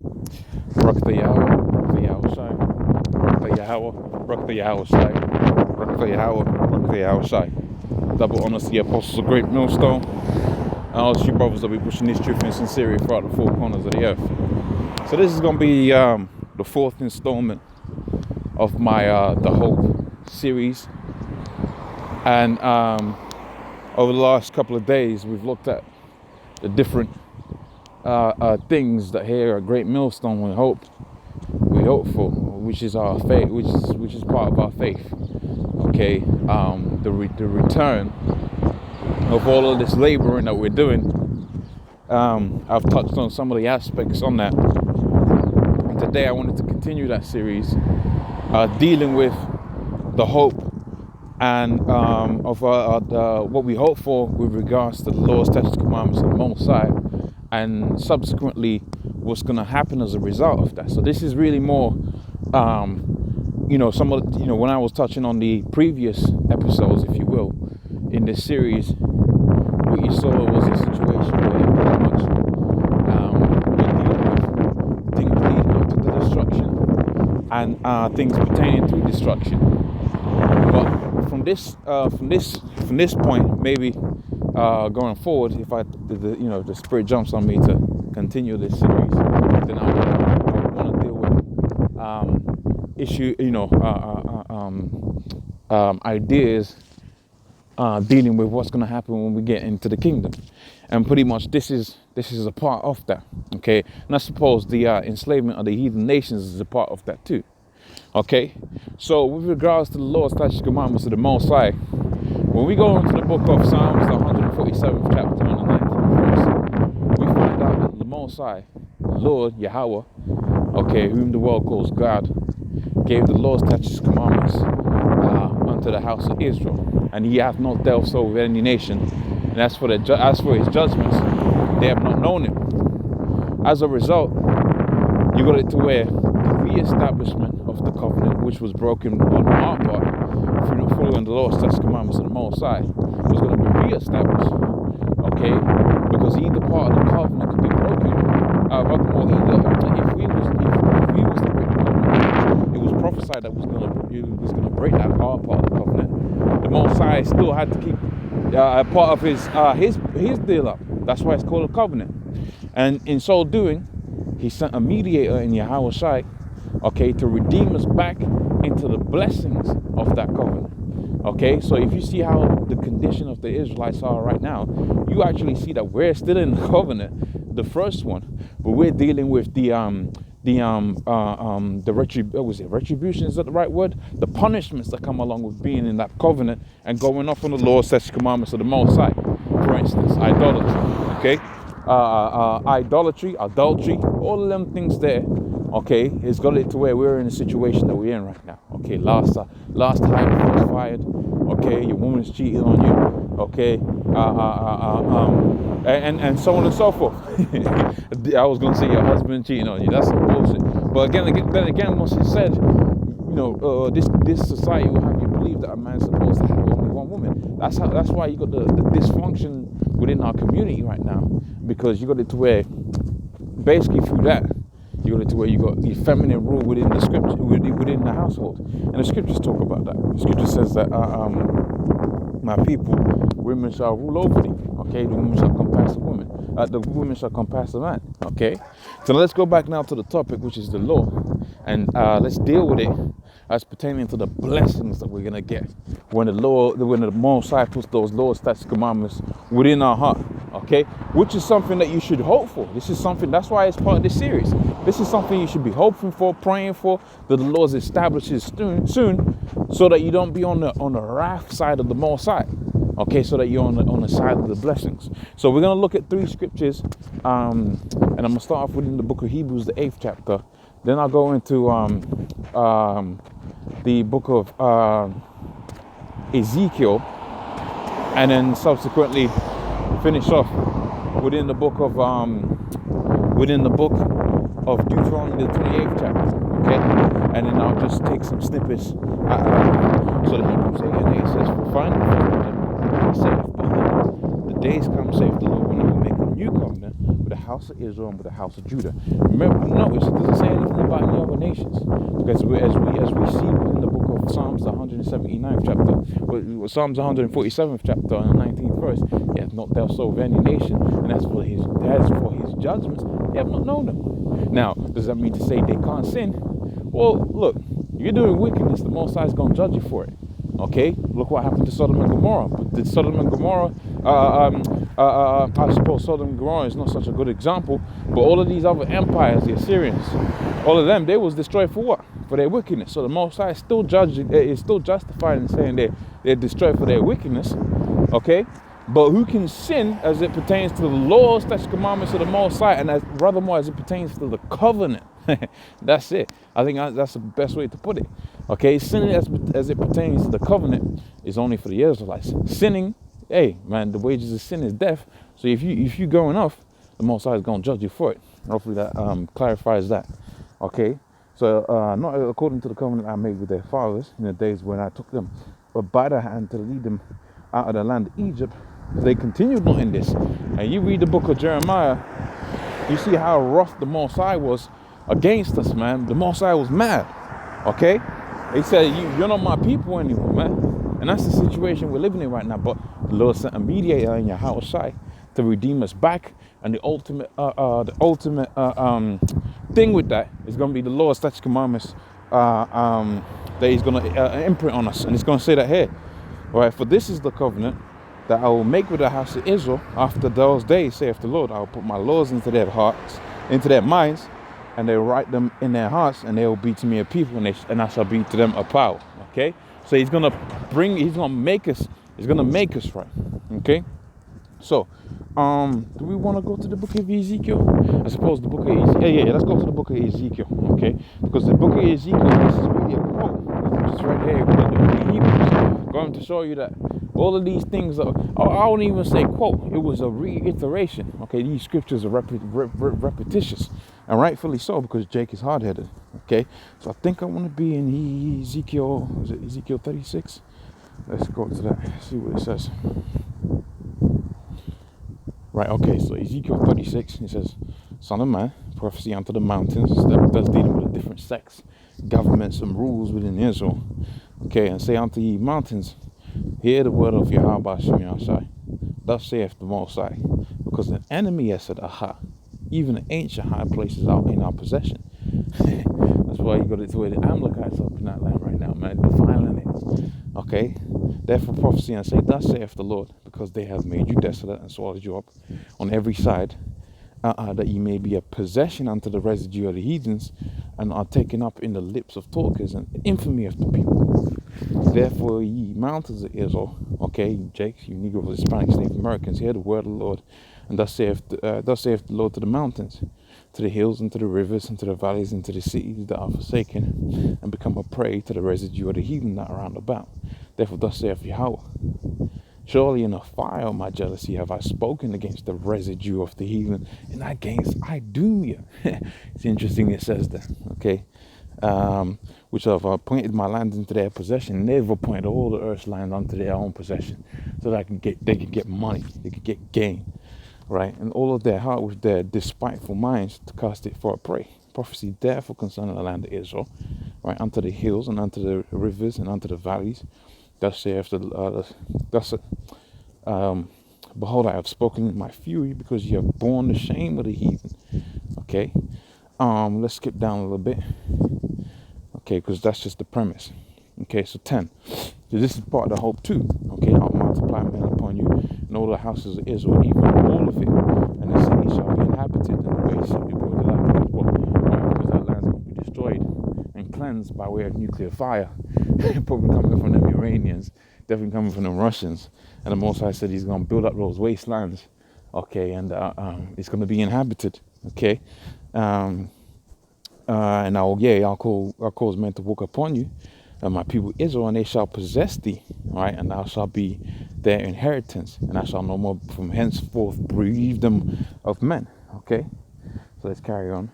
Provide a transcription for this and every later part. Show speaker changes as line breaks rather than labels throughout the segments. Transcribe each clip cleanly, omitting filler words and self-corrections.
Rock the Yahweh, Rock the Yahweh Shai, Rock the Yahweh, Rock the Yahweh Shai, Rock the Yahweh, Rock the Yahweh Shai. Double honors to the apostles of Great Millstone, and all you brothers that be pushing this truth in sincerity throughout the four corners of the earth. So this is going to be the fourth installment of my The Hope series, and over the last couple of days we've looked at the different things that here at Great Millstone we hope for, which is our faith, which is part of our faith. Okay, the return of all of this laboring that we're doing. I've touched on some of the aspects on that, and today I wanted to continue that series, dealing with the hope and of what we hope for with regards to the laws, statutes, commandments of the Most High, and subsequently what's going to happen as a result of that. So this is really more, some of when I was touching on the previous episodes, if you will, in this series, what you saw was a situation where pretty much we're dealing with things leading up to the destruction and things pertaining to destruction. But from this point, maybe going forward, if the spirit jumps on me to continue this series, then I want to deal with ideas dealing with what's going to happen when we get into the kingdom, and pretty much this is a part of that. Okay, and I suppose the enslavement of the heathen nations is a part of that too. Okay, so with regards to the laws, statutes, commandments of the Most High, when we go into the book of Psalms, the 147th chapter and the 19th verse, we find out that the Most High, Lord Yahweh, okay, whom the world calls God, gave the laws, statutes, commandments unto the house of Israel, and He hath not dealt so with any nation. And as for His judgments, they have not known Him. As a result, you got it to where the re-establishment of the covenant, which was broken on our part through not following the laws, statutes, commandments of the Most High, was going to be re-established. Okay, because either part of the covenant could be broken. If we was to break the covenant, it was prophesied that it was going to break that our part of the covenant. The Most High still had to keep a part of his deal up. That's why it's called a covenant. And in so doing, He sent a mediator in Yahweh Shai, okay, to redeem us back into the blessings of that covenant. Okay, so if you see how the condition of the Israelites are right now, you actually see that we're still in the covenant, the first one, but we're dealing with retribution, is that the right word? The punishments that come along with being in that covenant and going off on the laws, statutes, commandments of the Most High. For instance, idolatry, okay? Idolatry, adultery, all of them things there, okay, it's got it to where we're in the situation that we're in right now. Okay, last time was fired, okay, your woman's cheating on you, okay, and so on and so forth. I was going to say your husband cheating on you. That's some bullshit. But again, once it said, this society will have you believe that a man's supposed to have only one woman. That's why you got the dysfunction within our community right now, because you got it to where basically through that you got it to where you got the feminine rule within the scripture, within the household, and the scriptures talk about that. The scripture says that my people, women shall rule over thee. Okay, the women shall compass the woman. The women shall compass the man. Okay, so let's go back now to the topic, which is the law, and let's deal with it as pertaining to the blessings that we're gonna get when the Most High puts those laws, statutes, commandments within our heart. Okay, which is something that you should hope for. This is something, that's why it's part of this series. This is something you should be hoping for, praying for, that the Lord establishes soon, so that you don't be on the wrath side of the Most High. Okay, so that you're on the side of the blessings. So we're gonna look at 3 scriptures, and I'm gonna start off within the book of Hebrews, the 8th chapter. Then I'll go into the book of Ezekiel, and then subsequently finish off within the book of Deuteronomy, the 28th chapter. Okay, and then I'll just take some snippets out of that. So the Hebrews 8:8 says, "For finally, saith, behold, the days come, saith the Lord, when I will make a new covenant with the house of Israel and with the house of Judah. Remember, notice it doesn't say anything about any other nations, because as we see in the book of Psalms, the 179th chapter, Psalms 147th chapter, and the 19th verse, he hath not dealt so with any nation, and as for his judgments, they have not known them. Now, does that mean to say they can't sin? Well, look, you're doing wickedness, the Most High is going to judge you for it. Okay, look what happened to Sodom and Gomorrah. But did Sodom and Gomorrah, I suppose Sodom and Gomorrah is not such a good example, but all of these other empires, the Assyrians, all of them, they was destroyed for what? For their wickedness. So the Most High is still justified in saying they're destroyed for their wickedness. Okay, but who can sin as it pertains to the laws, statutes, commandments of the Most High, and rathermore as it pertains to the covenant? That's it. I think that's the best way to put it. Okay, sinning as it pertains to the covenant is only for the Israelites. Sinning, hey man, the wages of sin is death. So if you going off, the Most High is going to judge you for it. Hopefully that clarifies that. Okay, so not according to the covenant I made with their fathers in the days when I took them, but by the hand to lead them out of the land of Egypt. They continued not in this. And you read the book of Jeremiah, you see how rough the Most High was against us, man. The Most High was mad. Okay, he said, you're not my people anymore, man. And that's the situation we're living in right now. But the Lord sent a mediator in Yahushua to redeem us back. And the ultimate thing with that is going to be the Lord's statutes, commandments that he's going to imprint on us. And it's going to say that here. All right, for this is the covenant that I will make with the house of Israel after those days, saith the Lord. I will put my laws into their hearts, into their minds, and they will write them in their hearts, and they will be to me a people, and I shall be to them a power. Okay, so he's gonna make us right. Okay, so do we want to go to the book of Ezekiel? I suppose the book of Ezekiel. Let's go to the book of Ezekiel. Okay, because the book of Ezekiel, this is really a quote. It's right here in the book of Hebrews, going to show you that all of these things are, I won't even say quote, it was a reiteration. Okay, these scriptures are repetitious, and rightfully so, because Jake is hard-headed. Okay, so I think I want to be in Ezekiel, is it Ezekiel 36? Let's go to that, see what it says. Right, okay, so Ezekiel 36, it says, Son of man, prophecy unto the mountains. That's dealing with the different sects, governments, and rules within Israel. Okay, and say unto ye mountains, hear the word of Yahweh Shem Yahshai. Thus saith the Most High, because an enemy has said, aha, even the ancient high places are in our possession. That's why you got it to where the Amalekites up in that land right now, man, defiling it. Okay, therefore prophesy and say, thus saith the Lord, because they have made you desolate and swallowed you up on every side, that ye may be a possession unto the residue of the heathens, and are taken up in the lips of talkers and infamy of the people. Therefore, ye mountains of Israel, okay, Jake, you Negroes, Hispanics, Native Americans, hear the word of the Lord, and thus saith the Lord to the mountains, to the hills, and to the rivers, and to the valleys, and to the cities that are forsaken, and become a prey to the residue of the heathen that are round about. Therefore, thus saith Yahweh, surely in the fire of my jealousy have I spoken against the residue of the heathen, and against Idumea. It's interesting it says that, okay? Which have appointed my land into their possession. They've appointed all the earth's land unto their own possession, so that they can get money, they can get gain, right? And all of their heart with their despiteful minds to cast it for a prey. Prophecy therefore concerning the land of Israel, right, unto the hills and unto the rivers and unto the valleys. Thus saith behold, I have spoken in my fury, because you have borne the shame of the heathen. Okay, let's skip down a little bit. Okay, because that's just the premise. Okay, so 10. So this is part of the hope too. Okay, I'll multiply men upon you, and all the houses of Israel, even all of it, and the city shall be inhabited, and the way shall be built up. Because that land's going to be destroyed and cleansed by way of nuclear fire. Probably coming from them Iranians, definitely coming from the Russians. And the Most High said he's going to build up those wastelands. Okay, and it's going to be inhabited. Okay. And I'll cause men to walk upon you, and my people Israel, and they shall possess thee, right? And thou shalt be their inheritance, and I shall no more from henceforth bereave them of men. Okay, so let's carry on.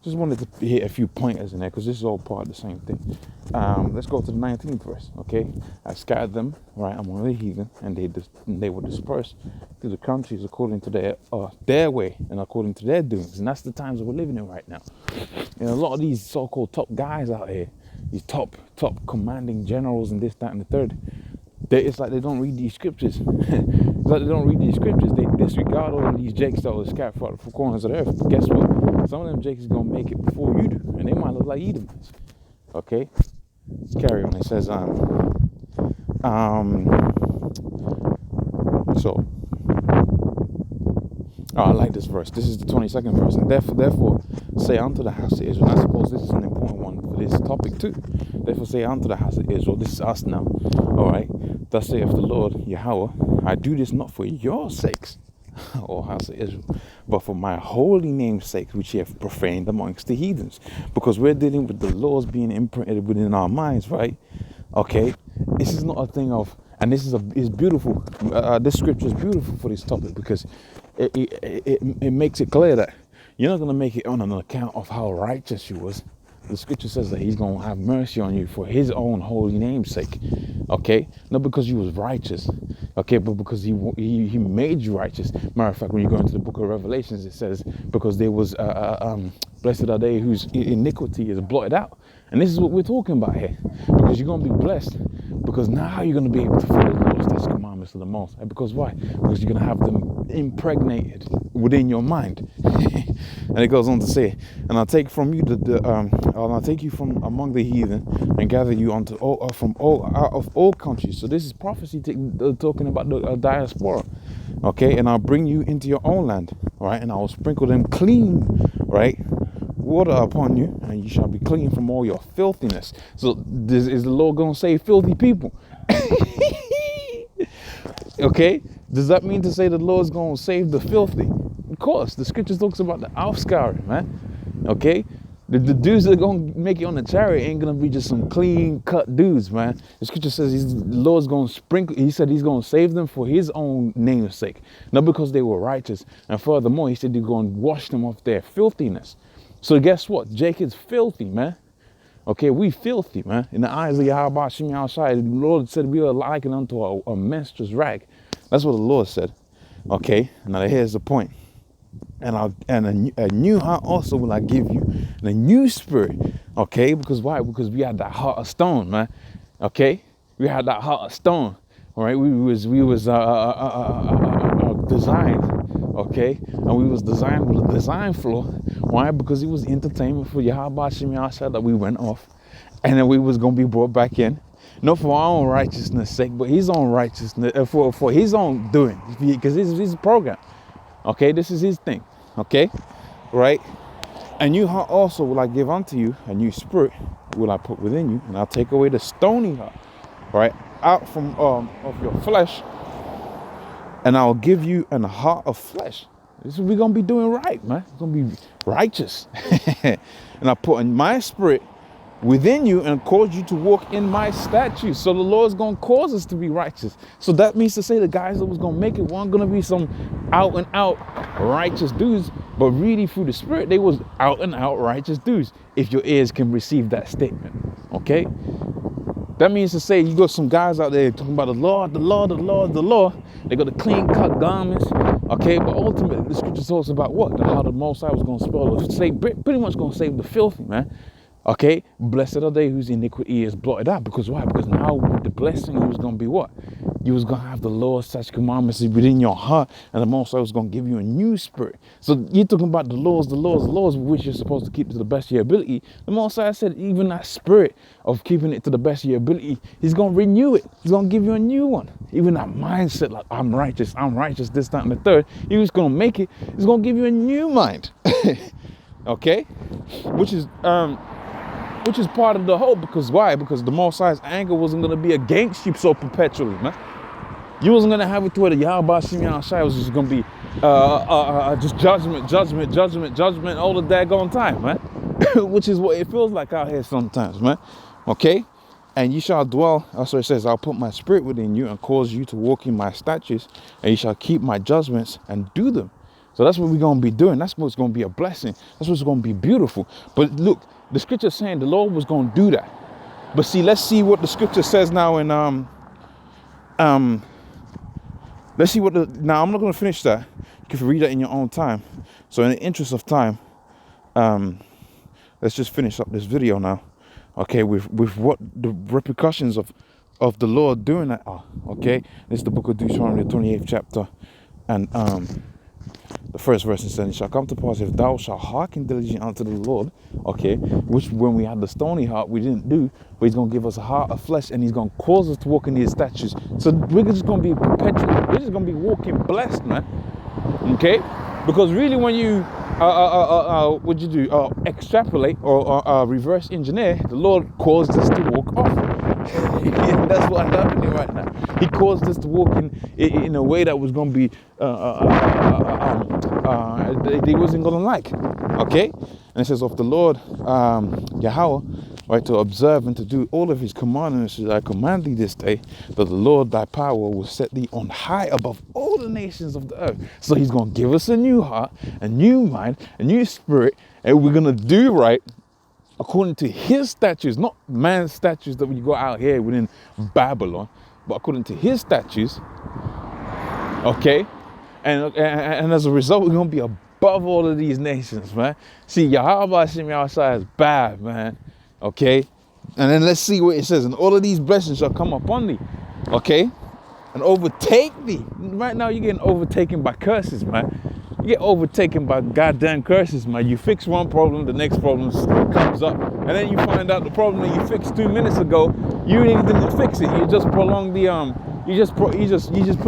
Just wanted to hit a few pointers in there because this is all part of the same thing. Let's go to the 19th verse, okay? I scattered them, right, among the heathen, and they were dispersed through the countries according to their way and according to their doings. And that's the times that we're living in right now. And a lot of these so-called top guys out here, these top commanding generals and this, that, and the third, it's like they don't read these scriptures. It's like they don't read these scriptures. They disregard all of these jakes that were scattered throughout the four corners of the earth. But guess what? Some of them jakes is going to make it before you do. And they might look like Edomites. Okay? Let's carry on. It says, I like this verse. This is the 22nd verse. And therefore say unto the house of Israel. And I suppose this is an important one for this topic too. Therefore say unto the house of Israel. This is us now. All right. Thus saith the Lord Yahweh, I do this not for your sakes, O house of Israel, but for my holy name's sake, which ye have profaned amongst the heathens. Because we're dealing with the laws being imprinted within our minds, right? Okay. This is not a thing of, and this is beautiful. This scripture is beautiful for this topic because it makes it clear that you're not going to make it on an account of how righteous you was. The scripture says that he's going to have mercy on you for his own holy name's sake. Okay? Not because you was righteous. Okay? But because he made you righteous. Matter of fact, when you go into the book of Revelations, it says, because there was, blessed are they whose iniquity is blotted out. And this is what we're talking about here. Because you're going to be blessed. Because now you're going to be able to follow the Lord's statutes, commandments of the Most High. Because why? Because you're going to have them impregnated within your mind. And it goes on to say, and I'll take from you I'll take you from among the heathen and gather you out of all countries. So this is prophecy talking about the diaspora. Okay, and I'll bring you into your own land, right? And I will sprinkle them clean, right? Water upon you, and you shall be clean from all your filthiness. So is the Lord going to save filthy people? Okay, does that mean to say the Lord's going to save the filthy? Of course, the scripture talks about the aufscouring, man. Okay, the dudes that are going to make it on the chariot ain't going to be just some clean cut dudes, man. The scripture says the Lord's going to sprinkle. He said he's going to save them for his own name's sake, not because they were righteous. And furthermore, he said he's going to wash them off their filthiness. So guess what? Jacob's filthy, man. Okay, we filthy, man. In the eyes of Yahweh Shem Yahushai, the Lord said we are likened unto a menstruous rag. That's what the Lord said. Okay, now here's the point. And a new heart also will I give you, and a new spirit. Okay, because why? Because we had that heart of stone, man. Okay, we had that heart of stone. All right, we was designed. Okay, and we was designed with a design flaw. Why? Because it was entertainment for Yahweh Shem Yahushua that we went off, and then we was gonna be brought back in, not for our own righteousness' sake, but his own righteousness, for his own doing, because this is his program. Okay, this is his thing. Okay, right? A new heart also will I give unto you, a new spirit will I put within you, and I'll take away the stony heart, right, out from of your flesh, and I'll give you an heart of flesh. This is what we're gonna be doing right, man. It's gonna be righteous. And I put in my spirit within you and cause you to walk in my statutes. So the Lord's gonna cause us to be righteous. So that means to say the guys that was gonna make it weren't gonna be some out and out righteous dudes, but really through the spirit, they was out and out righteous dudes. If your ears can receive that statement, okay? That means to say you got some guys out there talking about the Lord, the Lord, the Lord, the Lord. They got the clean cut garments, okay? But ultimately, the scripture talks about what? How the Most High was going to save, pretty much going to save the filthy, man. Okay? Blessed are they whose iniquity is blotted out. Because why? Because now with the blessing, you was going to be what? You was going to have the Lord's such commandments within your heart, and the Most High was going to give you a new spirit. So you're talking about the laws, which you're supposed to keep to the best of your ability. The Most High said even that spirit of keeping it to the best of your ability, he's going to renew it. He's going to give you a new one. Even that mindset like, I'm righteous, this, that, and the third, he was going to make it. He's going to give you a new mind. Okay? Which is part of the hope. Because why? Because the Most High's anger wasn't going to be against you so perpetually, man. You wasn't going to have it to where the Yahweh Shem Yahushua was just going to be just judgment all the daggone time, man. Which is what it feels like out here sometimes, man. Okay? And you shall dwell, so it says, I'll put my spirit within you and cause you to walk in my statutes, and you shall keep my judgments and do them. So that's what we're going to be doing. That's what's going to be a blessing. That's what's going to be beautiful. But look, the scripture is saying the Lord was going to do that. But see, let's see what the scripture says now in let's see what now I'm not going to finish that. You can read that in your own time. So in the interest of time, let's just finish up this video now. Okay, with what the repercussions of the Lord doing that are. Okay, this is the book of Deuteronomy, the 28th chapter, and the first verse says, "It shall come to pass, if thou shalt hearken diligently unto the Lord," okay, which when we had the stony heart we didn't do, but he's going to give us a heart of flesh, and he's going to cause us to walk in his statutes. So we're just going to be perpetually, we're just going to be walking blessed, man. Okay, because really when you what you do, extrapolate or reverse engineer, the Lord caused us to walk off. That's what's happening right now. He caused us to walk in a way that was going to be they wasn't going to like. Okay, and it says of the Lord Yahweh, right, to observe and to do all of his commandments that I command thee this day, that the Lord thy power will set thee on high above all the nations of the earth. So he's going to give us a new heart, a new mind, a new spirit, and we're going to do right according to his statutes, not man's statutes that we go out here within Babylon, but according to his statutes. Okay, and as a result, we're going to be above all of these nations, man. See, Yahweh Hashem Yahushua is bad, man. Okay, and then let's see what it says. And all of these blessings shall come upon thee. Okay, and overtake thee. Right now, you're getting overtaken by curses, man. You get overtaken by goddamn curses, man. You fix one problem, the next problem comes up, and then you find out the problem that you fixed 2 minutes ago, you didn't fix it. You just prolonged the you just put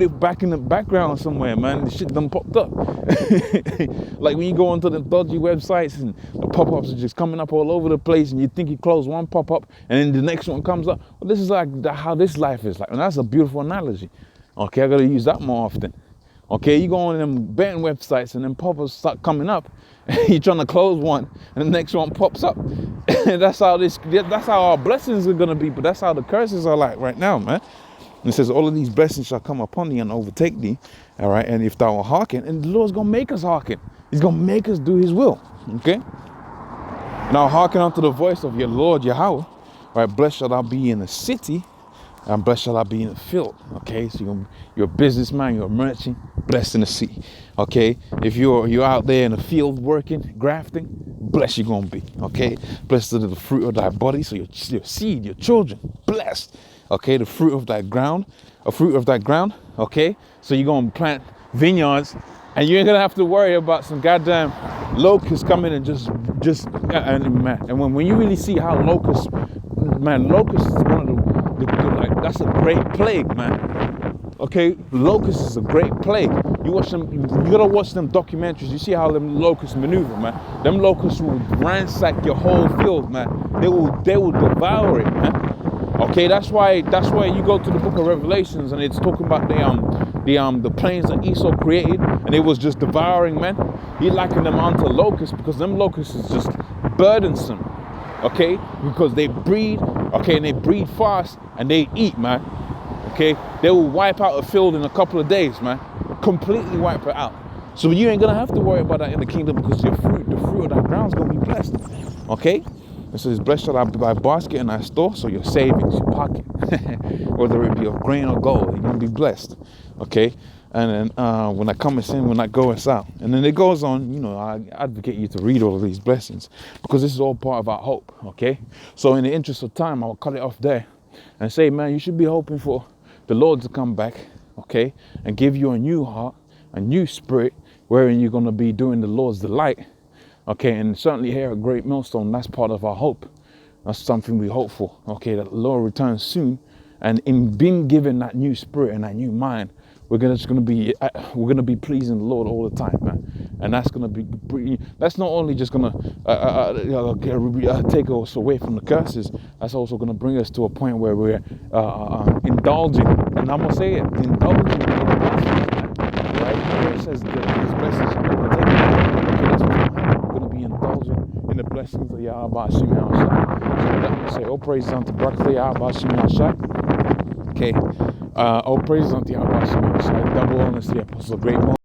it back in the background somewhere, man. The shit done popped up. Like when you go onto the dodgy websites and the pop-ups are just coming up all over the place, and you think you close one pop-up and then the next one comes up. Well, this is like how this life is like, and that's a beautiful analogy. Okay, I gotta use that more often. Okay, you go on them betting websites and then pop-ups start coming up. You're trying to close one and the next one pops up. that's how our blessings are gonna be, but that's how the curses are like right now, man. And it says, all of these blessings shall come upon thee and overtake thee. All right, and if thou art hearken, and the Lord's gonna make us hearken. He's gonna make us do his will. Okay? Now hearken unto the voice of your Lord Yahweh. Right, blessed shall thou be in the city, and blessed shall I be in the field. Okay, so you're a businessman, you're a merchant, blessed in the city. Okay, if you're out there in the field working, grafting, blessed you're gonna be. Okay, blessed is the fruit of thy body, so your seed, your children, blessed. Okay, the fruit of thy ground, Okay, so you're gonna plant vineyards, and you ain't gonna have to worry about some goddamn locusts coming and just and when you really see how locusts is one of the like, that's a great plague, man. Okay, locusts is a great plague. You gotta watch them documentaries. You see how them locusts maneuver, man. Them locusts will ransack your whole field, man. They will devour it, man. Okay, that's why you go to the book of Revelations and it's talking about the plains that Esau created, and it was just devouring, man. He likened them onto locusts because them locusts is just burdensome. Okay, because they breed, okay, and they breed fast and they eat, man. Okay, they will wipe out a field in a couple of days, man. Completely wipe it out. So you ain't gonna have to worry about that in the kingdom because the fruit of that ground is gonna be blessed. Okay, it says, blessed shall thy basket and thy store, so your savings, your pocket, whether it be of grain or gold, you're gonna be blessed. Okay, and then when I come in, when I go out, and then it goes on. You know, I advocate you to read all of these blessings because this is all part of our hope. Okay, so in the interest of time, I'll cut it off there and say, man, you should be hoping for the Lord to come back, okay, and give you a new heart, a new spirit, wherein you're going to be doing the Lord's delight, okay, and certainly here at Great Millstone, that's part of our hope. That's something we hope for, okay, that the Lord returns soon, and in being given that new spirit and that new mind, we're going to be pleasing the Lord all the time, man. And that's going to be, that's not only just going to take us away from the curses, that's also going to bring us to a point where we're indulging, and I'm going to say it, indulging in the blessings, right? Where it says these blessings shall never take you. Okay, that's what's going to happen. We're going to be indulging in the blessings of Yahweh Hashem Yahushua. So let me say, all praises unto Barakah Yahweh Hashem Yahushua. Okay, all praises unto Yahweh Hashem Yahushua. Double honors to the Apostle of Great Millstone.